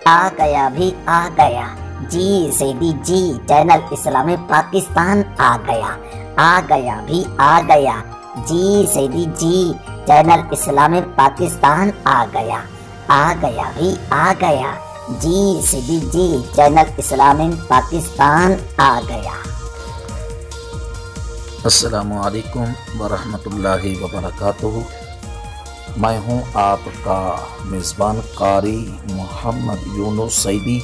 आ गया भी आ गया। जी सैदी जी, चैनल इस्लामी पाकिस्तान आ गया भी आ गया। जी सैदी जी, चैनल इस्लामी पाकिस्तान आ गया भी आ गया। जी सैदी जी, चैनल इस्लामी पाकिस्तान आ गया। अस्सलामु अलैकुम वरहमतुल्लाहि वबरकातुहू। मैं हूं आपका मेज़बान कारी मोहम्मद यूनुस सईदी।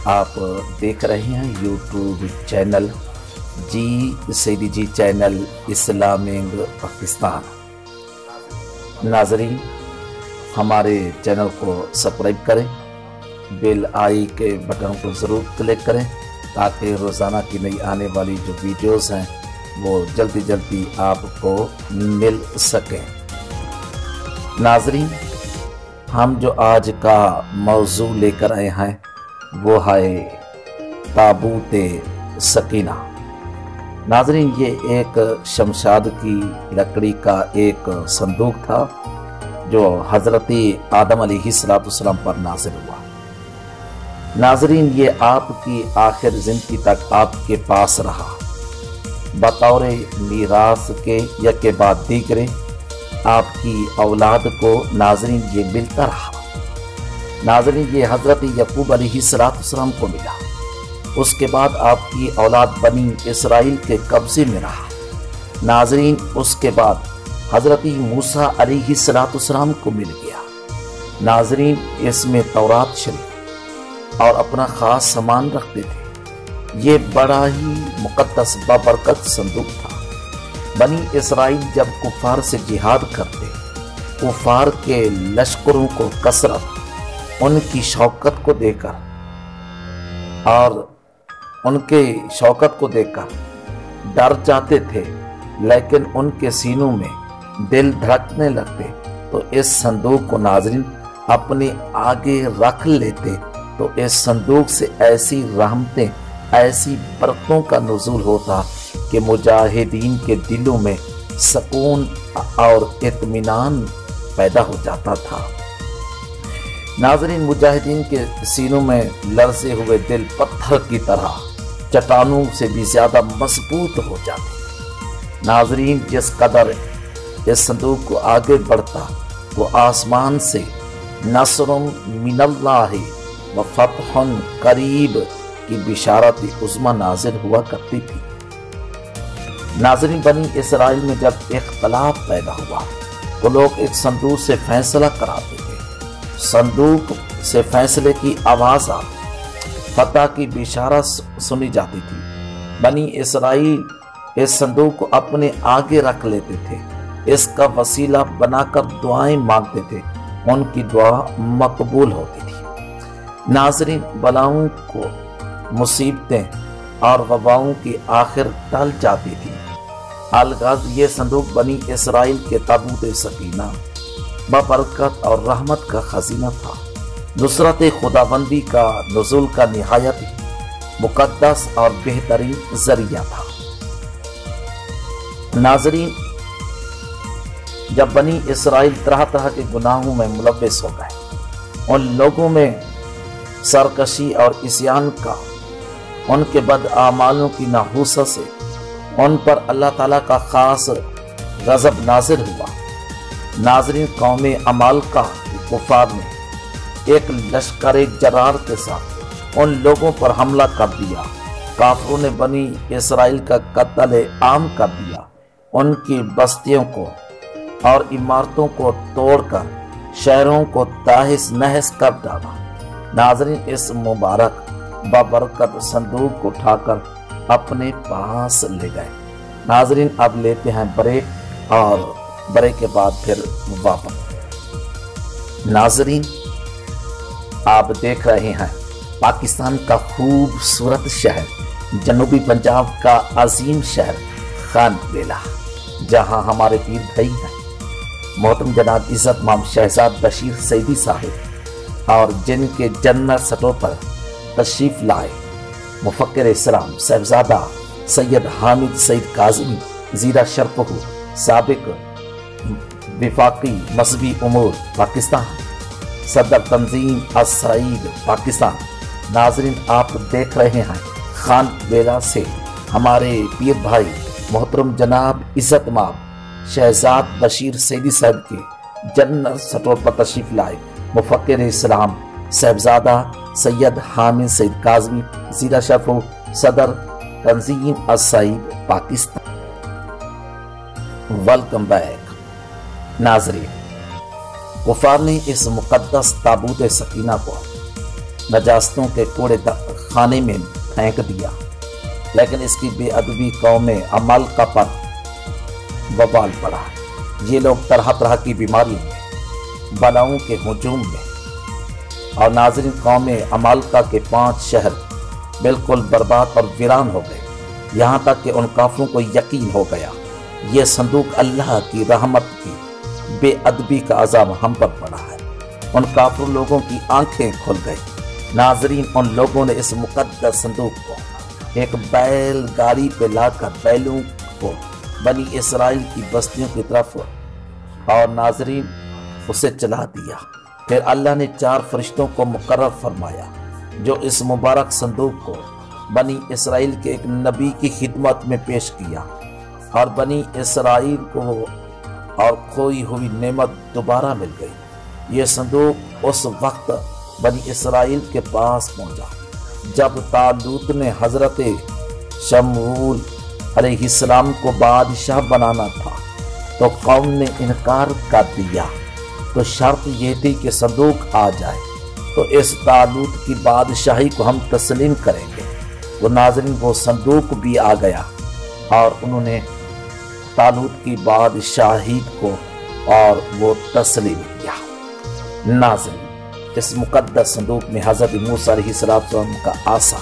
आप देख रहे हैं यूट्यूब चैनल जी सईदी जी, चैनल इस्लामिक पाकिस्तान। नाज़रीन, हमारे चैनल को सब्सक्राइब करें, बेल आई के बटन को ज़रूर क्लिक करें ताकि रोज़ाना की नई आने वाली जो वीडियोस हैं वो जल्दी आपको मिल सके। नाज़रीन, हम जो आज का मौजू लेकर आए हैं वो है ताबूत सकीना। नाज़रीन, ये एक शमशाद की लकड़ी का एक संदूक था जो हज़रत आदम अलैहिस्सलाम पर नाज़िल हुआ। नाज़रीन, ये आपकी आखिर ज़िंदगी तक आपके पास रहा, बतौर मीरास के या के बाद दीगरे आपकी औलाद को नाज़रीन ये मिलता रहा। नाज़रीन, ये हज़रत यकूब अलैहिस्सलाम को मिला, उसके बाद आपकी औलाद बनी इसराइल के कब्ज़े में रहा। नाज़रीन, उसके बाद हज़रत मूसा अलैहिस्सलाम को मिल गया। नाज़रीन, इसमें तौरात शरीफ और अपना ख़ास सामान रखते थे। ये बड़ा ही मुक़द्दस बाबरकत संदूक था। बनी इसराइल जब कुफ़ार से जिहाद करते, कुफ़ार के लश्करों को कसरत, उनकी शौकत को देखकर और उनके शौकत को देखकर डर जाते थे, लेकिन उनके सीनों में दिल धड़कने लगते तो इस संदूक को नाज़रीन अपने आगे रख लेते तो इस संदूक से ऐसी रहमतें, ऐसी बरकतों का नुज़ूल होता कि मुजाहिदीन के दिलों में सुकून और इत्मीनान पैदा हो जाता था। नाज़रीन, मुजाहिदीन के सीनों में लरसे हुए दिल पत्थर की तरह चट्टानों से भी ज़्यादा मजबूत हो जाते। नाज़रीन, जिस कदर इस संदूक को आगे बढ़ता वो आसमान से नस्रुम मिनल्लाहि व फतहुन करीब की बिशारत उज़्मा नाज़िल हुआ करती थी। नाज़रीन, बनी इसराइल में जब इख्तलाफ पैदा हुआ तो लोग एक संदूक से फैसला कराते थे। संदूक से फैसले की आवाज़ आती, फतह की बिशारत सुनी जाती थी। बनी इसराइल इस संदूक को अपने आगे रख लेते थे, इसका वसीला बनाकर दुआएं मांगते थे, उनकी दुआ मकबूल होती थी। नाज़रीन, बलाओं को, मुसीबतें और वबाओं की आखिर टल जाती थी। अलगाज ये संदूक बनी इसराइल के ताबूत सकीना बबरकत और रहमत का खजीना था। नुसरत खुदाबंदी का नुज़ूल का निहायत ही मुक़द्दस और बेहतरीन जरिया था। नाज़रीन, जब बनी इसराइल तरह तरह के गुनाहों में मुलव्वस हो गए, उन लोगों में सरकशी और इस्यान का, उनके बद आमालों की नाहूसत से उन पर अल्लाह ताला का ख़ास गज़ब नाज़िल हुआ। नाज़रीन, कौम अमालका कुफ़ार ने एक लश्कर जरार के साथ उन लोगों पर हमला कर दिया। काफिरों ने बनी इसराइल का कत्ल आम कर दिया, उनकी बस्तियों को और इमारतों को तोड़कर शहरों को तहस नहस कर डाला। नाज़रीन, इस मुबारक बाबरकत संदूक को उठाकर अपने पास ले गए। नाज़रीन, अब लेते हैं ब्रेक और ब्रेक के बाद फिर वापस। नाज़रीन, आप देख रहे हैं पाकिस्तान का खूबसूरत शहर, जनूबी पंजाब का अजीम शहर खानबेला, जहां हमारे पीर भाई हैं मोहतरम जनाब इज़्ज़त माम शहजाद बशीर सईदी साहिब, और जिनके जन्नत सटों पर तशरीफ लाए मुफक्किर इस्लाम साहिबजादा सैयद हामिद सईद काज़मी ज़ीरा शरफ़हू साबिक विफाकी मजहबी उमूर पाकिस्तान सदर तंजीम अस-सईद पाकिस्तान। नाजरीन, आप देख रहे हैं खान बेला से हमारे पीर भाई मोहतरम जनाब इज़्ज़त माब शहजाद बशीर सैदी साहब के जन्नत सटोर पर तशरीफ लाए मुफक्किर इस्लाम साहबजादा सैयद हामिद सईद काज़मी ज़ीरा शफ़ो सदर तंजीम अस-सईद पाकिस्तान। Welcome back. नाजरीन, कुफार ने इस मुकद्दस ताबूत सकीना को नजास्तों के कूड़े खाने में फेंक दिया, लेकिन इसकी बेअदबी कौम अमल का पर बवाल पड़ा। ये लोग तरह तरह की बीमारियों में, बलाओं के हुजूम में, और नाज़रीन कौम अमलका के 5 शहर बिल्कुल बर्बाद और वीरान हो गए। यहाँ तक कि उन काफिरों को यकीन हो गया ये संदूक अल्लाह की रहमत की बेअदबी का अज़ाब हम पर पड़ा है। उन काफिर लोगों की आंखें खुल गई। नाजरीन, उन लोगों ने इस मुकद्दस संदूक को एक बैल गाड़ी पे लाकर बैलों को बनी इसराइल की बस्तियों की तरफ और नाजरीन उसे चला दिया। फिर अल्लाह ने 4 फरिश्तों को मुकर्रर फरमाया जो इस मुबारक संदूक को बनी इसराइल के एक नबी की खिदमत में पेश किया और बनी इसराइल को और खोई हुई नेमत दोबारा मिल गई। ये संदूक उस वक्त बनी इसराइल के पास पहुंचा जब तालूत ने हजरत शमूल अलैहिस्सलाम को बादशाह बनाना था, तो कौम ने इनकार कर दिया। तो शर्त ये थी कि संदूक आ जाए तो इस तालूत की बादशाही को हम तस्लीम करेंगे। तो नाज़रीन वो संदूक भी आ गया और उन्होंने तालूत की बादशाही को और वो तस्लीम किया। नाज़रीन, इस मुकद्दस संदूक में हज़रत मूसा अलैहिस्सलाम का आसा,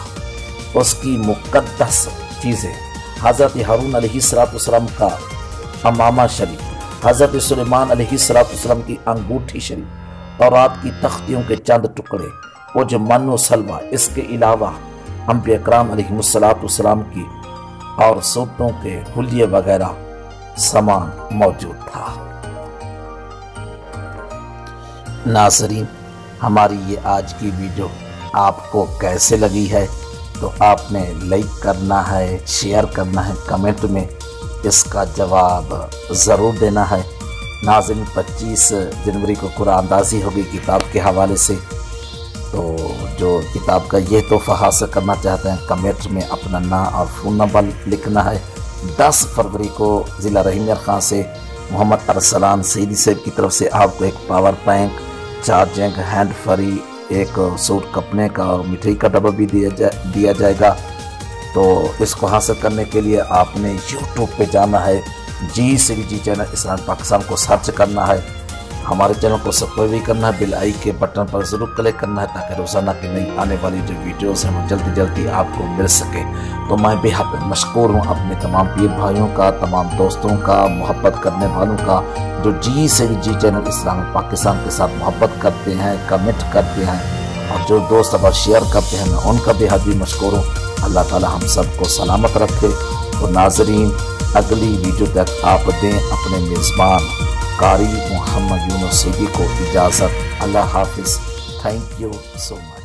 उसकी मुकद्दस चीज़ें, हज़रत हारून अलैहिस्सलाम का अमामा शरीफ, हज़रत सुलेमान अलैहिस्सलाम की अंगूठी शरीफ, तौरात की तख्तियों के चंद टुकड़े, वो जो मन्नो सलवा, इसके अलावा अंबिया इकराम अलैहिस्सलाम की और सूतों के हुलिये वगैरह सामान मौजूद था। नाज़रीन, हमारी ये आज की वीडियो आपको कैसे लगी है तो आपने लाइक करना है, शेयर करना है, कमेंट में इसका जवाब ज़रूर देना है। नाज़रीन, 25 जनवरी को कुरानंदाज़ी होगी किताब के हवाले से, तो जो किताब का ये तोहफ़ा हासिल करना चाहते हैं कमेंट में अपना नाम और फ़ोन नंबर लिखना है। 10 फरवरी को ज़िला रहीम खां से मोहम्मद अरसलान सईदी साहब की तरफ से आपको एक power bank, charging hand free, एक सूट कपड़े का और मिठाई का डब्बा भी दिया जाएगा। तो इसको हासिल करने के लिए आपने यूट्यूब पे जाना है, जी चैनल इस्लाम पाकिस्तान को सर्च करना है, हमारे चैनल को सब्सक्राइब भी करना है, बेल आई के बटन पर ज़रूर क्लिक करना है ताकि रोज़ाना की नई आने वाली जो वीडियोस हैं वो जल्दी जल्दी आपको मिल सके। तो मैं बेहद मशकूर हूँ अपने तमाम पीर भाइयों का, तमाम दोस्तों का, मोहब्बत करने वालों का जो जी चैनल इस्लाम पाकिस्तान के साथ मोहब्बत करते हैं, कमेंट करते हैं, और जो दोस्त अब शेयर करते हैं मैं उनका बेहद भी मशकूर हूँ। अल्लाह ताला हम सबको सलामत रखे। तो नाजरीन, अगली वीडियो तक आप दें अपने मेज़बान कारी मोहम्मद यूनुस सईदी को इजाज़त। अल्लाह हाफिज़। Thank you so much.